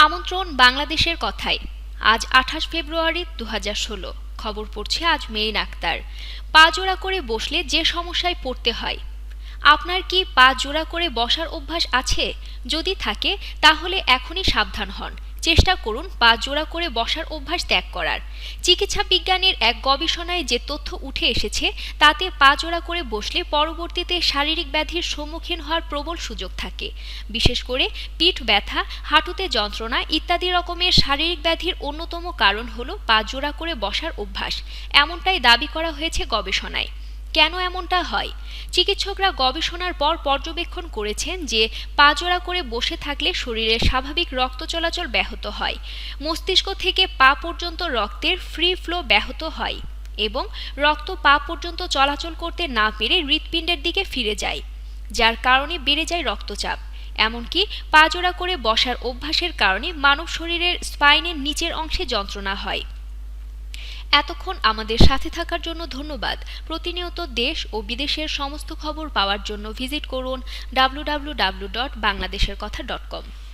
আমন্ত্রণ বাংলাদেশের কথায়। আজ ২৮ ফেব্রুয়ারি ২০১৬। খবর পড়ছে আজ মেরিন আক্তার। পা জোড়া করে বসলে যে সমস্যায় পড়তে হয়। আপনার কি পা জোড়া করে বসার অভ্যাস আছে? যদি থাকে তাহলে এখনই সাবধান হন। চেষ্টা করুন পা জোড়া করে বসার অভ্যাস ত্যাগ করার। চিকিৎসা বিজ্ঞানের এক গবেষণায় যে তথ্য উঠে এসেছে তাতে পা জোড়া করে বসলে পরবর্তীতে শারীরিক ব্যাধির সম্মুখীন হওয়ার প্রবল সুযোগ থাকে। বিশেষ করে পিঠ ব্যথা, হাঁটুতে যন্ত্রণা ইত্যাদি রকমের শারীরিক ব্যাধির অন্যতম কারণ হলো পা জোড়া করে বসার অভ্যাস। এমনটাই দাবি করা হয়েছে গবেষণায়। কেন এমনটা হয়? চিকিৎসকরা গবেষণার পর পর্যবেক্ষণ করেছেন যে পা জোড়া করে বসে থাকলে শরীরের স্বাভাবিক রক্ত চলাচল ব্যাহত হয়, মস্তিষ্ক থেকে পা পর্যন্ত রক্তের ফ্রি ফ্লো ব্যাহত হয় এবং রক্ত পা পর্যন্ত চলাচল করতে না পেরে হৃৎপিণ্ডের দিকে ফিরে যায়, যার কারণে বেড়ে যায় রক্তচাপ। এমনকি পা জোড়া করে বসার অভ্যাসের কারণে মানব শরীরের স্পাইনের নিচের অংশে যন্ত্রণা হয়। এতক্ষণ আমাদের সাথে থাকার জন্য ধন্যবাদ। প্রতিনিয়ত দেশ ও বিদেশের সমস্ত খবর পাওয়ার জন্য ভিজিট করুন www.bangladesherkotha.com।